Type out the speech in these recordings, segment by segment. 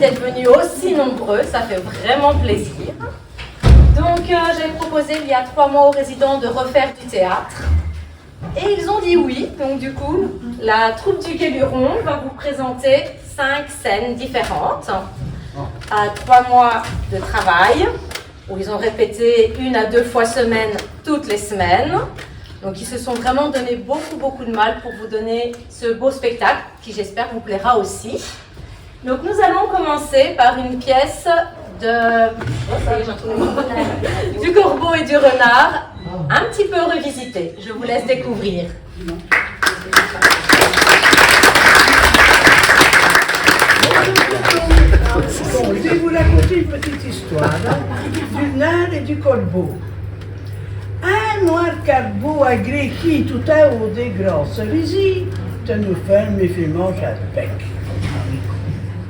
D'être venus aussi nombreux, ça fait vraiment plaisir. Donc j'ai proposé il y a 3 mois aux résidents de refaire du théâtre. Et ils ont dit oui, donc du coup, la troupe du Quai Luron va vous présenter 5 scènes différentes à 3 mois de travail, où ils ont répété 1 à 2 fois semaine, toutes les semaines. Donc ils se sont vraiment donné beaucoup de mal pour vous donner ce beau spectacle, qui j'espère vous plaira aussi. Donc nous allons commencer par une pièce du Corbeau et du Renard, un petit peu revisitée. Je vous laisse découvrir. Bon, je vais vous raconter une petite histoire du renard et du corbeau. Un noir corbeau a gréqué tout à haut des grosses visites, nous ferme et fait manger à bec.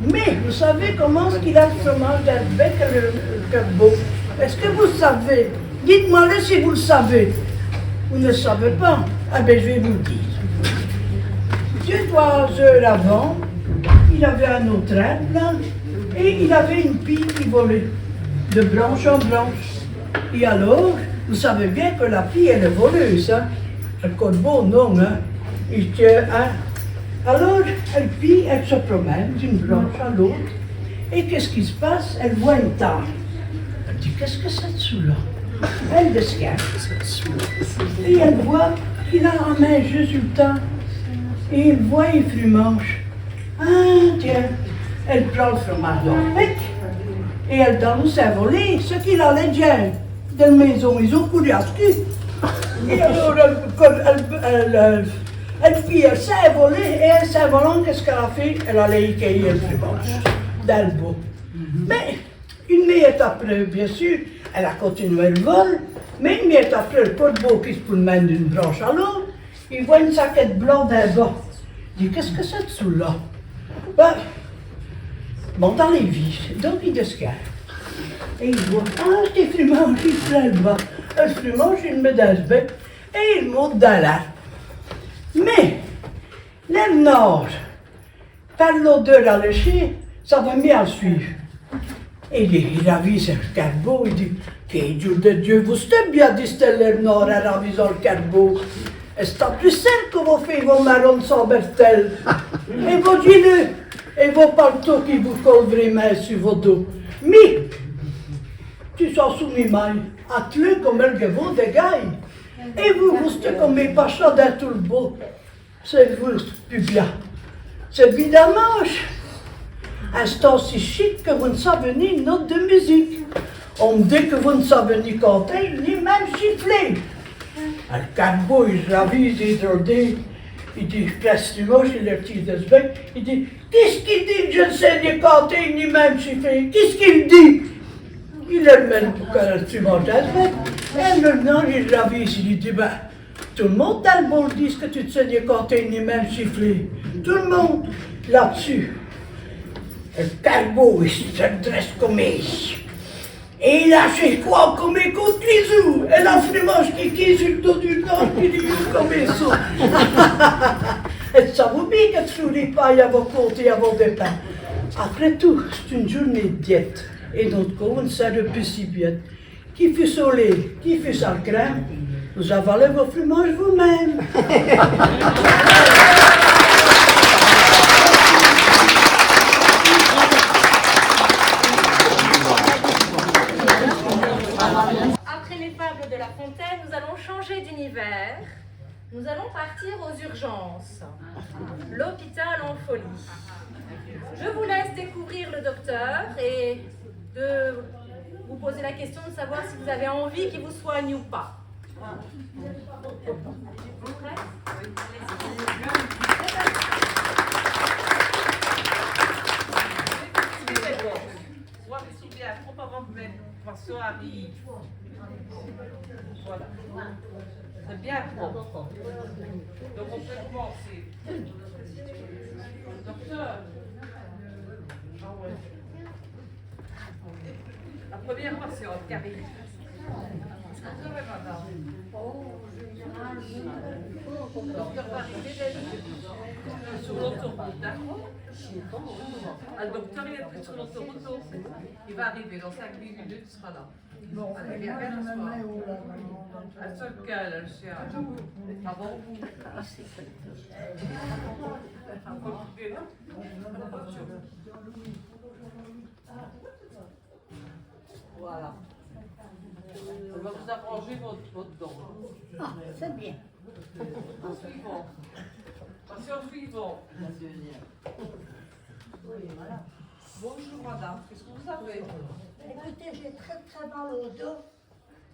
Mais vous savez comment est-ce qu'il a le fromage d'Albec, le corbeau? Est-ce que vous savez? Dites-moi-le si vous le savez. Vous ne le savez pas? Ah ben je vais vous le dire. 2-3 heures avant, il avait un autre arbre et il avait une pie qui volait de branche en branche. Et alors, vous savez bien que la pie elle est voleuse, hein? Le corbeau non, hein? Il tient un. Alors, elle se promène d'une branche à l'autre, et qu'est-ce qui se passe? Elle voit une table. Elle dit, qu'est-ce que c'est dessous-là? Elle descend. Et elle voit qu'il a en main juste le temps. Et il voit un fruit-manche. Ah, tiens, elle prend le fromage dans le bec, et elle donne au cerf-voler ce qu'il allait dire. De la maison, ils ont couru à ce cul. Et alors, elle s'est volée, et elle s'est volée, qu'est-ce qu'elle a fait? Elle allait y cueillir le fruit-manche d'Albo. Mais, une minute après, bien sûr, elle a continué le vol, mais une minute après, le corbeau qui se promène d'une branche à l'autre, il voit une saquette blanche d'un bas. Il dit, qu'est-ce que c'est dessous là? Ben, bon, dans les vies, donc il descend. Et il voit, ah, ces fruits-manches, il se lève bas. Le fruit-manche, il met dans le bec, et il monte dans l'arbre. Mais, le nord, par l'odeur à lécher, ça va mieux à suivre. Et il a vu ce corbeau, il dit, que Dieu de Dieu, vous êtes bien distingué le nord en ravisant le corbeau. Est-ce plus simple que vous faites vos marrons sans bertel, et vos gilets, et vos paltots qui vous collent vraiment sur vos dos. Mais, tu s'en soumis mal, à tuer comme un gavot de gaille. Et vous, vous êtes comme mes pachas d'un tout le beau. C'est vous, plus bien. C'est évidemment un temps si chic que vous ne savez ni une note de musique. On me dit que vous ne savez ni compter, ni même chiffler. Le corbeau, il ravise, il dit, qu'est-ce que tu manges, il le tire de ce bec. Il dit, qu'est-ce qu'il dit? Je ne sais ni compter, ni même chiffrer. Qu'est-ce qu'il dit? Il le mène pour que tu manges à ce bec. Et maintenant, il ravise, il dit, ben, tout le monde dans le monde dit que tu te sais ni compter, ni même chiffrer. Tout le monde, là-dessus. Le corbeau, il se dresse comme il. Et il a chez quoi comme il contre les ous. Et la fruit-manche qui sur le dos du nord, qui dit comme il saut. Et ça vous dit que tu ne pas à vos comptes et à vos dépens. Après tout, c'est une journée de diète. Et notre corps ne sert plus si bien. Qui fut solé, qui fut sans crème, vous avalez vos fruits-manches vous-même. Après les fables de La Fontaine, nous allons changer d'univers. Nous allons partir aux urgences. L'hôpital en folie. Je vous laisse découvrir le docteur et de vous poser la question de savoir si vous avez envie qu'il vous soigne ou pas. Voilà. C'est bien propre. Donc on peut commencer. Docteur. Ah ouais. La première patiente qui arrive. Vous avez madame. Oh, Le docteur va arriver sur l'autoroute, d'accord? Ah, le docteur il est pris sur l'autoroute, donc il va arriver dans 5 minutes, il sera là. Bon, Allez, viens, viens, asseoir. Elle se cale, le chien. Ah bon? Voilà. Elle va vous arranger votre dent. ah, c'est bien. En suivant. Patient suivant. Bonjour madame, qu'est-ce que vous avez? Écoutez, j'ai très mal au dos.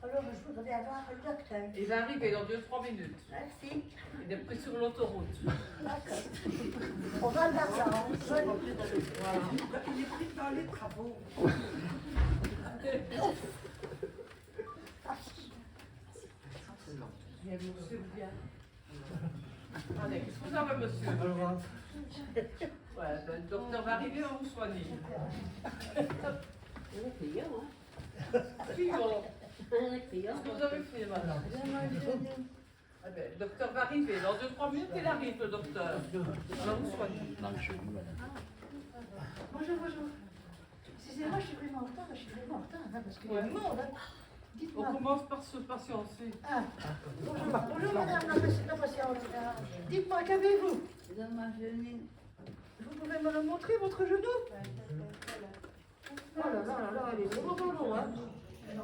Alors, je voudrais avoir le docteur. Il va arriver dans 2-3 minutes. Merci. Il est pris sur l'autoroute. D'accord. On va l'attendre. Il est pris dans les travaux. Bien, monsieur, bien. Allez, qu'est-ce que vous avez, monsieur? Ouais, ben, le docteur va arriver, on vous soigne. Suivant. Qu'est-ce que vous avez fait, madame? Ah ben, le docteur va arriver. Dans 2-3 minutes, il arrive, le docteur. On va vous soigner. Bonjour. Excusez-moi, je suis vraiment en retard, parce qu'il y a du monde. Hein. On Dites-moi. commence par se patienter. Ah, bonjour madame la patiente. Dites-moi, qu'avez-vous? Vous pouvez me le montrer, votre genou? Oh là là, elle est vraiment long, hein. Il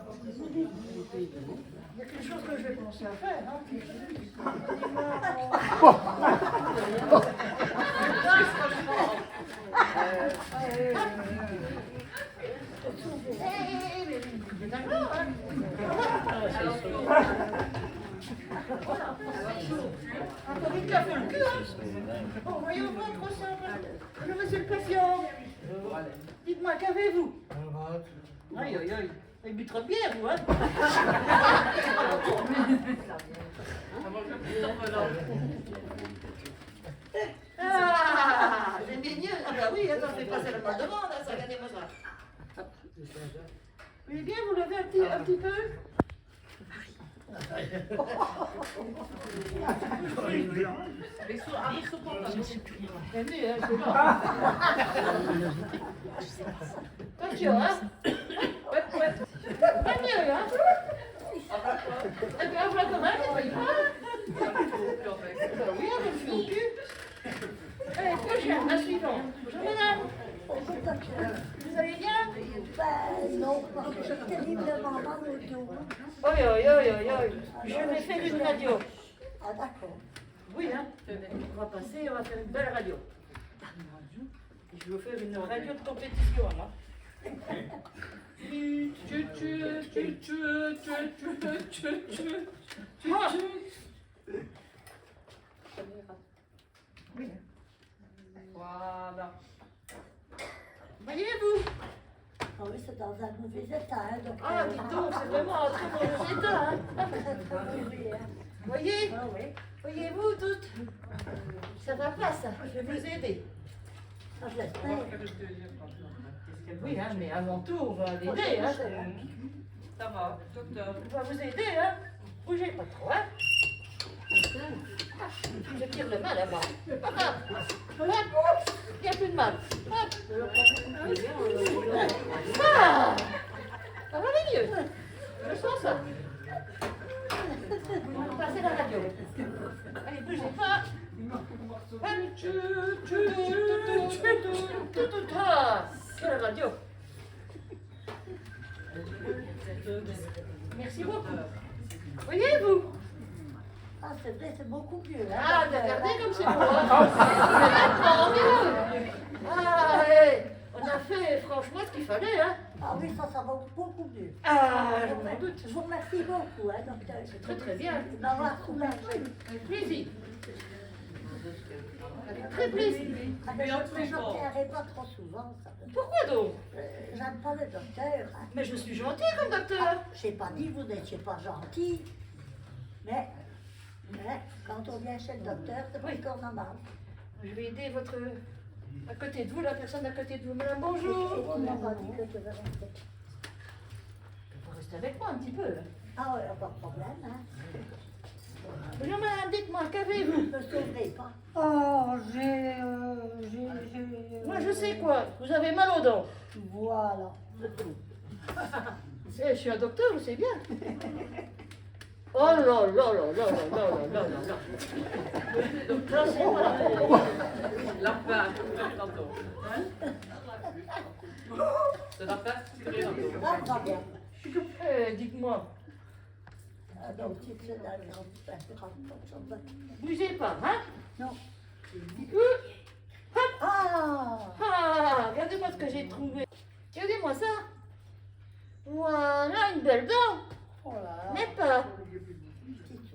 y a quelque chose que je vais commencer à faire, hein. D'accord, hein. Encore une café le cul, hein. Bon, voyons voir, trop simple. Je monsieur le patient. Dites-moi, qu'avez-vous? Aïe, aïe, aïe. Il but trop bien, vous, hein. Ah, j'aime bien mieux. Ah bah oui, attends, je vais passer le mal de monde, hein, ça, regardez-moi ça. Vous voulez bien vous lever un petit peu? Avec ce pantalon. Bien vu, hein, c'est bon. Attention, hein. Ouais. Pas mieux, hein. Eh bien, voilà quand même, c'est pas oui, je me suis au cul. Allez, prochaine, la suivante. Bonjour madame. Vous allez bien? Ben non, parce que j'ai terriblement mal au dos. Oi, oi, oi, oi, oi. Je vais faire une radio. Ah d'accord. Oui, hein. On va passer, on va faire une belle radio. Je vais vous faire une radio de compétition, là. Oui. Voilà. Voyez-vous? Ah oui, c'est dans un mauvais état, hein, docteur. Ah, dis donc, c'est vraiment un très mauvais état, hein. Très mauvais, hein. Voyez? Ah oui. Voyez-vous toutes? Ça va pas, ça. Je vais vous aider. Ah, je On va l'espère. faire le deuxième maintenant. Oui, hein, mais avant tout, on va l'aider, hein. Ça va, docteur. On va vous aider, hein. Bougez pas trop, hein. Je tire le mal là-bas. Hop, il n'y a plus de mal. Hop. Ah, ça va mieux. Je sens ça. On va passer la radio. Allez, bougez pas. Ah, c'est la radio. Merci beaucoup. Voyez-vous? Ah, c'est vrai, c'est beaucoup mieux. Hein, Ah, docteur, regardez hein. comme c'est beau. Hein. C'est mieux. Ah, hey, on a fait franchement ce qu'il fallait. Hein. Ah oui, ça va beaucoup mieux. Ah, je m'en doute. Je vous remercie beaucoup, hein, docteur. C'est très très bien. De m'avoir soulagé. Avec plaisir. Avec très plaisir. Ah, mais je ne viendrai pas trop souvent, ça. Pourquoi donc? J'aime pas le docteur. Hein. Mais je suis gentille comme docteur. Je n'ai pas dit que vous n'étiez pas gentil, mais quand on vient chez le docteur, c'est parce qu'on a mal. Je vais aider votre... à côté de vous, la personne à côté de vous. Madame, bonjour. On m'a pas dit que je devais rester. Vous restez avec moi un petit peu. Hein. Ah, ouais, pas de problème, hein. Bonjour madame, dites-moi, qu'avez-vous? Ne s'ouvrez pas. Oh, Moi je sais quoi, vous avez mal aux dents. Voilà. Je suis un docteur, je sais bien. Oh là là là là là là là là là. Là, c'est pas la peine. La pâte, tantôt. C'est la pâte, c'est tantôt. Ah, très bien. Dites-moi, Ah, donc, c'est dans le grand. bougez pas, hein? Non. Hop. Ah! Ah, regardez-moi ce que j'ai trouvé. Regardez-moi ça. Voilà, une belle dent. Oh là là. N'est pas.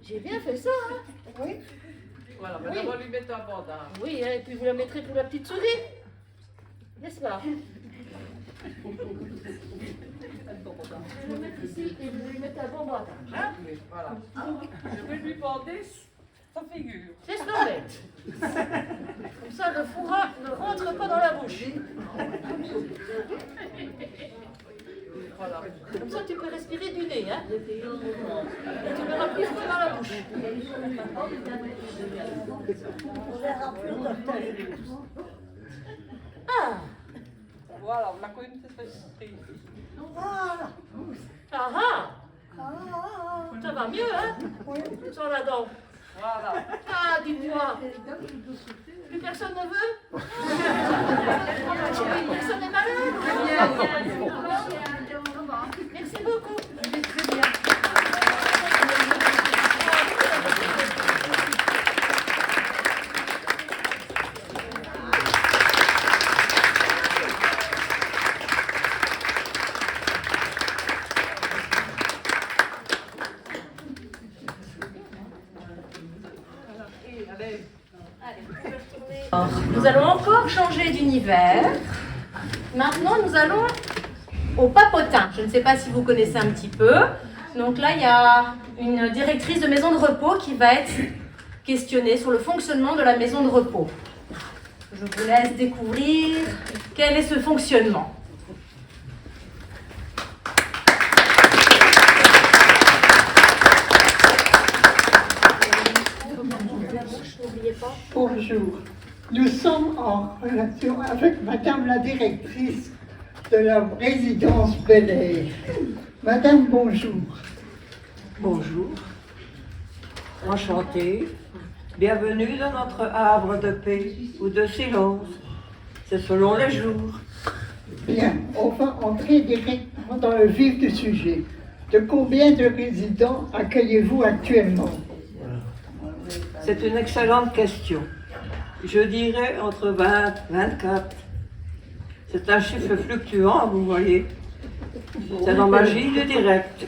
J'ai bien fait ça, hein? Oui. Voilà, mais Oui. d'abord lui mettre un bandage. Oui, hein, et puis vous la mettrez pour la petite souris. N'est-ce pas? Je vais le mettre ici et vous lui mettez un bon bandage, hein? Oui, voilà. Je vais lui bander sa figure. Laisse tomber. Comme ça, le fourra ne rentre pas dans la bouche. Voilà. Comme ça, tu peux respirer du nez, hein? Et tu verras plus froid dans la bouche. On verra plus le docteur. Ah! Voilà, on a quand même cette Voilà. Ah ah! Ah, Ça va mieux, hein? Sur la dent. Voilà. Ah, dites-moi. Plus personne ne veut? Personne n'est malade? Merci beaucoup. Alors, nous allons encore changer d'univers. Maintenant, nous allons au papotin. Je ne sais pas si vous connaissez un petit peu. Donc là, il y a une directrice de maison de repos qui va être questionnée sur le fonctionnement de la maison de repos. Je vous laisse découvrir quel est ce fonctionnement. bonjour. Nous sommes en relation avec Madame la directrice de la résidence Bel Air. Madame, bonjour. Bonjour, enchantée, bienvenue dans notre havre de paix ou de silence, c'est selon les jours. Bien, on va entrer directement dans le vif du sujet. De combien de résidents accueillez-vous actuellement? C'est une excellente question. Je dirais entre 20 et 24. C'est un chiffre fluctuant, vous voyez. C'est la magie du direct.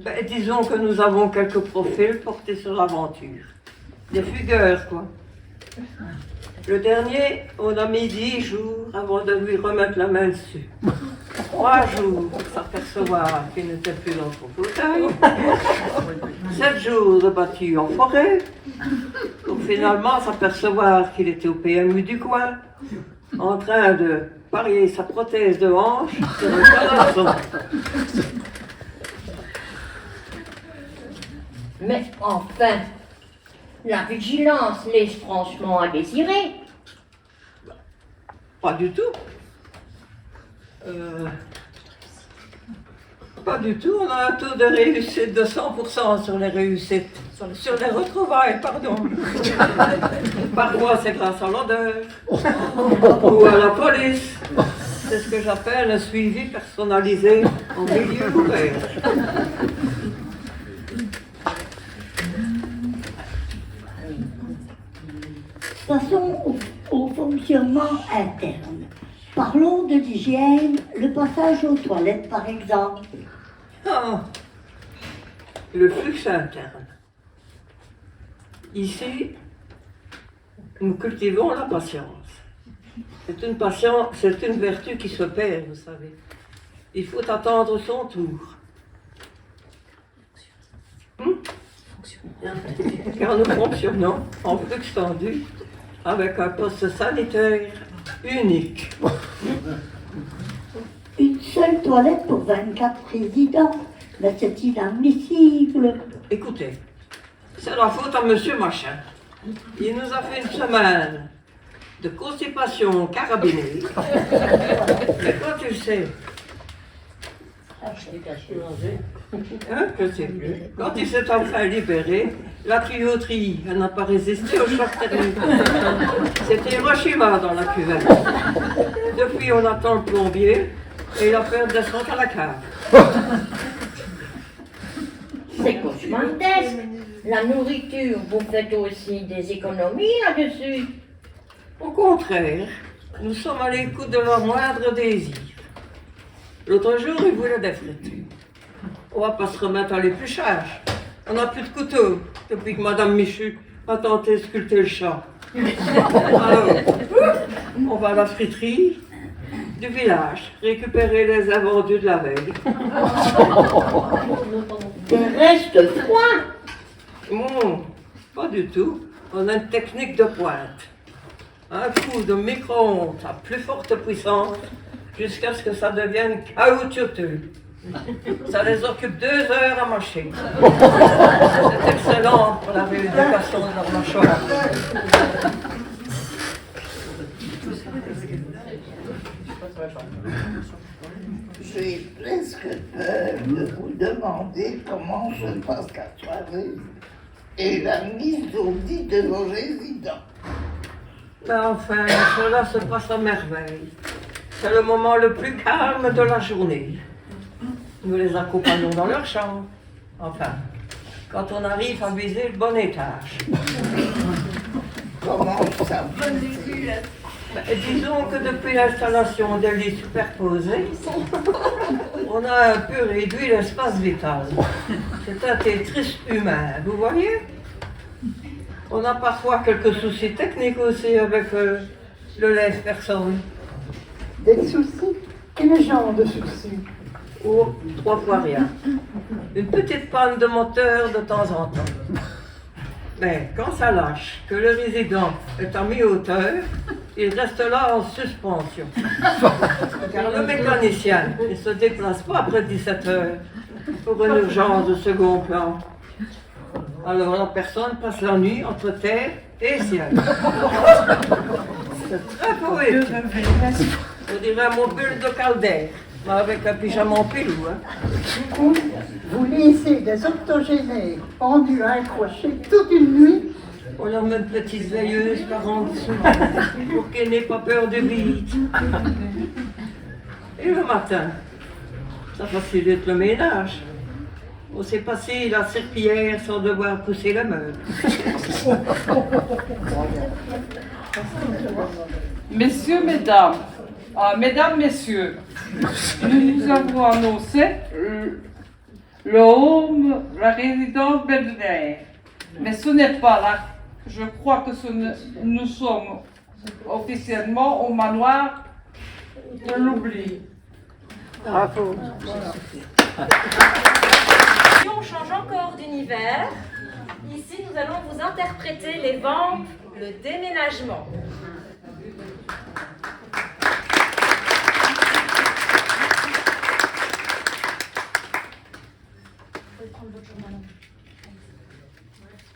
Ben, disons que nous avons quelques profils portés sur l'aventure. Des fugueurs, quoi. Le dernier, on a mis 10 jours avant de lui remettre la main dessus. 3 jours pour s'apercevoir qu'il n'était plus dans son fauteuil. 7 jours de battu en forêt. Pour finalement s'apercevoir qu'il était au PMU du coin, en train de parier sa prothèse de hanche sur le carrasson. Mais enfin, la vigilance laisse franchement à désirer. Pas du tout. Pas du tout. On a un taux de réussite de 100% sur les réussites. Sur les retrouvailles, pardon. Parfois, c'est grâce à l'odeur. Ou à la police. C'est ce que j'appelle un suivi personnalisé en milieu ouvert. Passons au fonctionnement interne. Parlons de l'hygiène, le passage aux toilettes par exemple. Ah, le flux interne. Ici, nous cultivons la patience. C'est une vertu qui se perd, vous savez. Il faut attendre son tour. Car nous fonctionnons en flux tendu avec un poste sanitaire unique. Une seule toilette pour 24 résidents. Mais c'est inadmissible. Écoutez, c'est la faute à monsieur Machin. Il nous a fait une semaine de constipation carabinée. Mais quand tu sais, hein, je sais plus. Quand il s'est enfin libéré, la tuyauterie, elle n'a pas résisté au choc thermique. C'était Hiroshima dans la cuvette. Depuis, on attend le plombier et il a peur de descendre à la cave. C'est cauchemardesque. La nourriture, vous faites aussi des économies là-dessus. Au contraire, nous sommes à l'écoute de leur moindre désir. L'autre jour, ils voulaient des frites. On va pas se remettre à l'épluchage. On n'a plus de couteau depuis que Madame Michu a tenté de sculpter le chat. Alors, on va à la friterie du village, récupérer les invendus de la veille. Des restes froids. Non, pas du tout. On a une technique de pointe. Un coup de micro-ondes à plus forte puissance jusqu'à ce que ça devienne caoutchouteux. Ça les occupe 2 heures à mâcher. C'est excellent pour la rééducation de leur mâchoire. J'ai presque peur de vous demander comment se passe la soirée et la mise au lit de nos résidents. Mais enfin, cela se passe à merveille. C'est le moment le plus calme de la journée. Nous les accompagnons dans leur chambre. Enfin, quand on arrive à viser le bon étage. Comment ça? Disons que depuis l'installation des lits superposés, on a un peu réduit l'espace vital. C'est un Tetris humain, vous voyez? On a parfois quelques soucis techniques aussi avec le lève-personne. Des soucis? Quel genre de soucis? Oh, 3 fois rien. Une petite panne de moteur de temps en temps. Mais quand ça lâche, que le résident est à mi-hauteur, il reste là en suspension. Car le mécanicien ne se déplace pas après 17 heures pour une urgence de second plan. Alors la personne passe la nuit entre terre et ciel. C'est très poétique. On dirait un mobile de Calder, mais avec un pyjama en pilou. Hein. Vous laissez des octogénaires pendus à un crochet toute une nuit? On leur met une petite veilleuse par en dessous pour qu'elle n'ait pas peur du vide. Et le matin, ça facilite le ménage. On s'est passé la serpillière sans devoir pousser la meuble. Messieurs, mesdames, mesdames, messieurs, nous vous avons annoncé le home, la résidence Bel Air. Mais ce n'est pas là. Je crois que nous sommes officiellement au manoir de l'oubli. Bravo. Si on change encore d'univers, ici nous allons vous interpréter les ventes, le déménagement.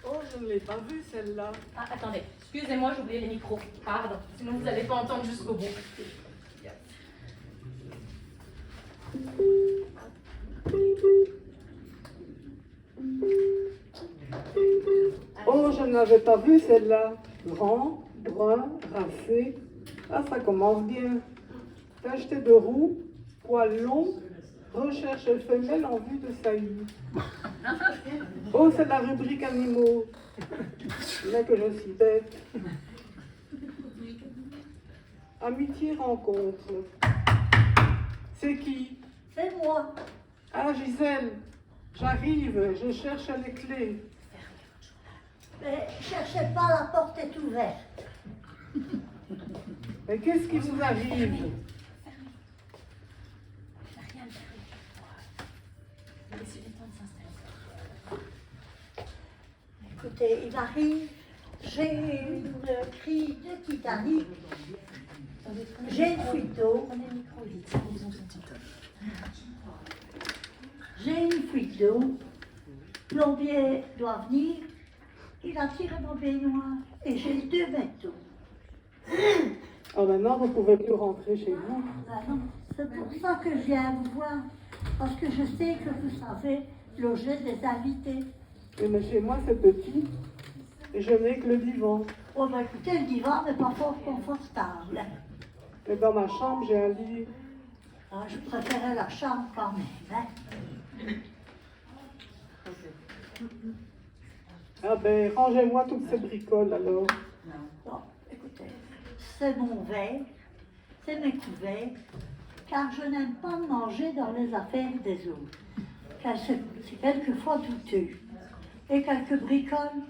Oh, je ne l'ai pas vue celle-là. Ah, attendez, excusez-moi, j'ai oublié les micros. Pardon, sinon vous n'allez pas entendre jusqu'au bout. Oh, je n'avais pas vu celle-là. Grand, brun, racé. Ah, ça commence bien. Tacheté de roux, poils longs, recherche femelle en vue de saillie. Oh, c'est la rubrique animaux. Mais que je suis bête. Amitié rencontre. C'est qui? C'est moi. Ah, Gisèle, j'arrive, je cherche les clés. Mais cherchez pas, la porte est ouverte. Mais qu'est-ce qui vous arrive? Écoutez, il arrive, j'ai une crise de Titanic. J'ai une fuite d'eau. J'ai une fuite d'eau. Plombier doit venir. Il a tiré mon baignoire et j'ai 2 mètres d'eau. Alors maintenant, vous ne pouvez plus rentrer chez vous. Ah non, c'est pour ça que je viens vous voir. Parce que je sais que vous savez loger des invités. Mais chez moi, c'est petit. Et je n'ai que le divan. Oh, bah écoutez, le divan n'est pas fort confortable. Et dans ma chambre, j'ai un lit. Ah, je préférais la chambre quand même. Hein. Ah ben, rangez-moi toutes ces bricoles alors. Bon, écoutez, c'est mon verre, c'est mes couverts, car je n'aime pas manger dans les affaires des autres, car c'est quelquefois douteux. Et quelques bricoles.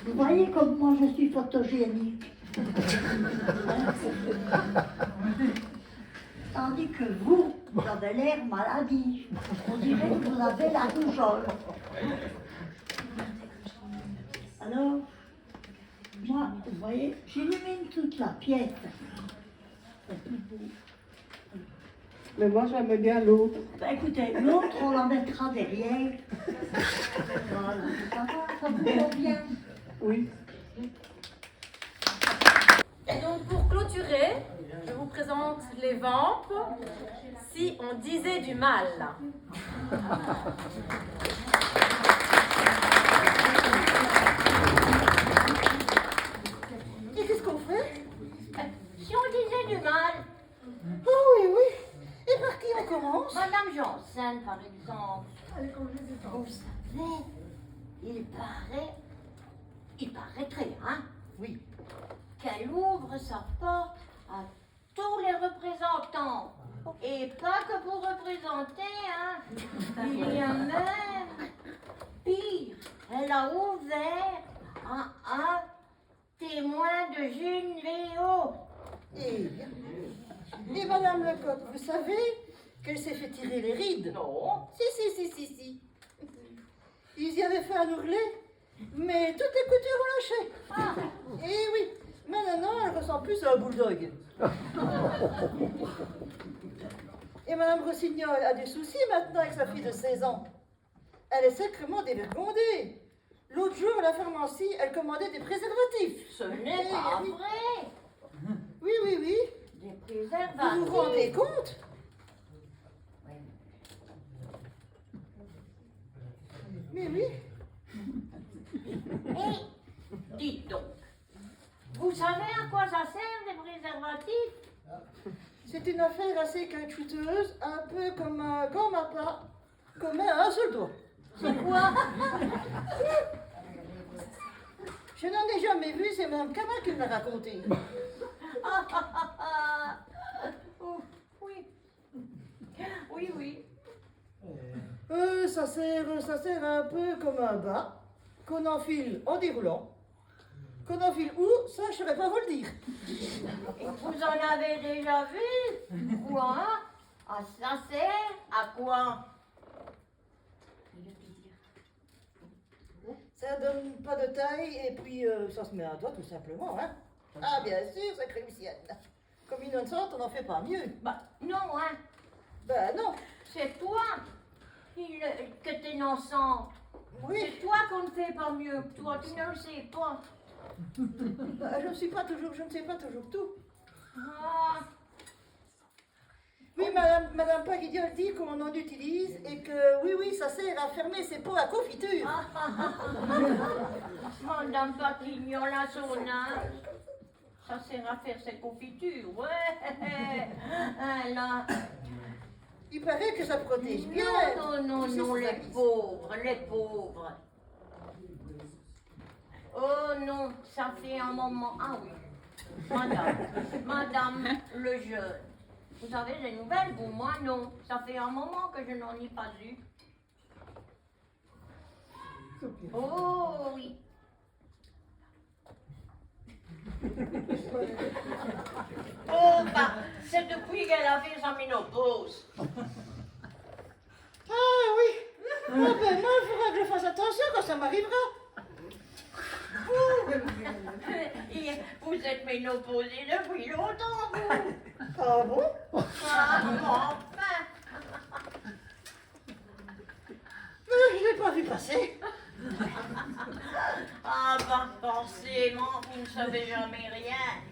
Vous voyez comme moi je suis photogénique. Tandis que vous avez l'air maladif. On dirait que vous avez la rougeole. Alors, moi, vous voyez, j'illumine toute la pièce. C'est plus beau. Mais moi, j'aimais bien l'autre. Ben, écoutez, l'autre, on la mettra derrière. Voilà, ça va, ça vous convient. Oui. Et donc pour clôturer, je vous présente les vampes. Si on disait du mal. Et qu'est-ce qu'on fait? Si on disait du mal, Oh oui, oui. Et par qui on commence? Madame Janssen, par exemple. Vous savez, il paraîtrait, hein, Oui. qu'elle ouvre sa porte à tous les représentants. Et pas que pour représenter, hein. Il y a même pire. Elle a ouvert à un témoin de Jules Léo. Et Madame Lecoq, vous savez qu'elle s'est fait tirer les rides? Non. Si. Ils y avaient fait un ourlet, mais toutes les coutures ont lâché. Ah. Et oui, maintenant elle ressemble plus à un bulldog. Et Madame Rossignol a des soucis maintenant avec sa fille de 16 ans. Elle est sacrément dévergondée. L'autre jour, à la pharmacie, elle commandait des préservatifs. Ce n'est pas vrai. Oui. Des Vous préservatifs. vous rendez compte? Mais oui. Et dites donc, vous savez à quoi ça sert les préservatifs? C'est une affaire assez caoutchouteuse, un peu comme un gant mappa qu'on met à un seul doigt. C'est quoi? Je n'en ai jamais vu, c'est Mme Cama qui me l'a raconté. Oh, oui. Oui. Ça sert un peu comme un bas qu'on enfile en déroulant. Qu'on enfile où, ça je ne saurais pas vous le dire. Et vous en avez déjà vu? Quoi? Ah, ça sert à quoi? Ça donne pas de taille et puis ça se met à doigt tout simplement. Hein. Ah bien sûr, sacrée Lucienne. Comme innocente, on n'en fait pas mieux. Bah, non, hein. Ben non. C'est toi que t'es innocent. Oui. C'est toi qu'on ne fait pas mieux que toi. Tu ne le sais pas. Je ne sais pas toujours tout. Ah. Oui, Madame Paguidiol dit qu'on en utilise et que oui, ça sert à fermer ses pots à confiture. Madame Patignol à son âge, ça sert à faire ses confitures, ouais. Là. Il paraît que ça protège bien. Non, les pauvres. Oh non, ça fait un moment. Ah oui, Madame le jeune. Vous avez des nouvelles, vous? Moi, non. Ça fait un moment que je n'en ai pas eu. Oh, oui. Oh, bah, c'est depuis qu'elle a a fait sa ménopause. Ah oui. Ah ben moi, il faudra que je fasse attention quand ça m'arrivera. Vous êtes ménopausée depuis longtemps, vous. Ah bon? Ah, enfin. Je l'ai pas vu passer. Ah, bah, forcément, vous ne savez jamais rien.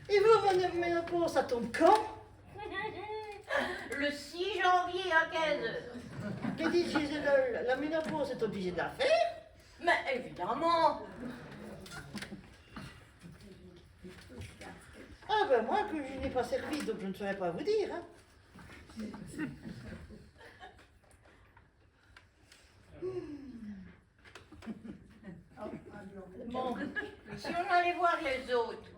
Et vous, votre ménopause, ça tombe quand? Le 6 janvier à 15h. Mais dites, Gisèle, la ménopause est obligée de la faire? Mais évidemment. Ah ben moi, que je n'ai pas servi, donc je ne saurais pas vous dire. Hein. Bon, si on allait voir les autres.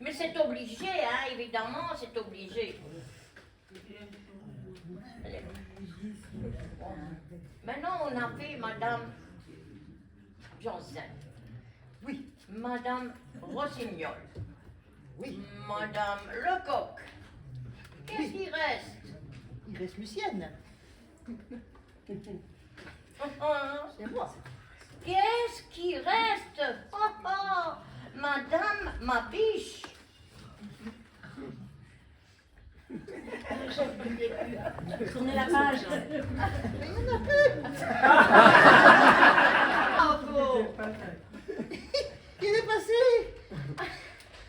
Mais c'est obligé, hein, évidemment, c'est obligé. Maintenant, on a fait Madame Janssen. Oui. Madame Rossignol. Oui. Madame Lecoq. Qu'est-ce qui reste? Il reste Lucienne. C'est moi. Qu'est-ce qui reste? Oh, oh, Madame Mapiche. Tournez la page. Mais il n'y en a plus. Bravo. Il est passé.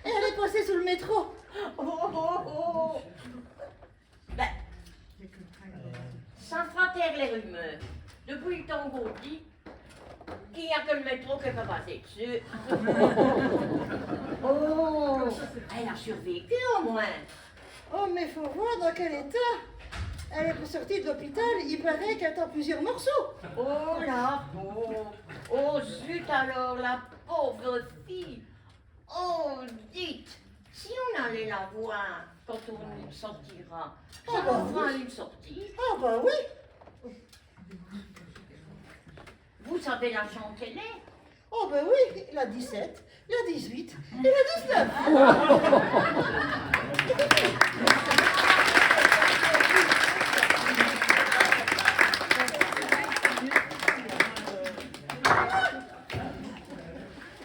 Elle est passée sous le métro. Oh, oh, oh. Ben, ça fera taire les rumeurs. Depuis le temps qu'on dit qu'il n'y a que le métro qui peut passer dessus. Oh, elle a survécu au moins. Oh, mais faut voir dans quel état. Elle est sortie de l'hôpital, il paraît qu'elle est en plusieurs morceaux. Oh la pauvre. Oh zut alors, la pauvre fille. Oh, dites, si on allait la voir quand on sortira, ça Ah bah nous fera oui. une sortie. Ah bah oui. Vous savez la chance qu'elle est? Oh bah oui, la 17, la 18 et la 19.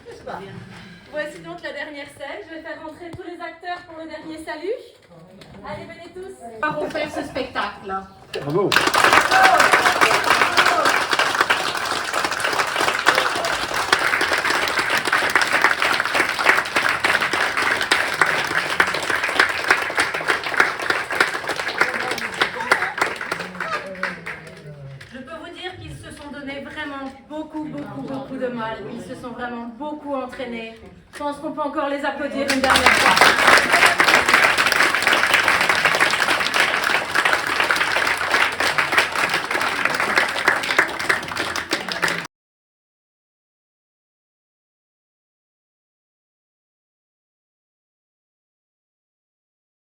N'est-ce pas? Voici donc la dernière scène. Je vais faire rentrer tous les acteurs pour le dernier salut. Allez, venez tous. On va faire ce spectacle. Bravo. Je peux vous dire qu'ils se sont donné vraiment beaucoup de mal. Ils se sont vraiment beaucoup entraînés. Je pense qu'on peut encore les applaudir une dernière fois.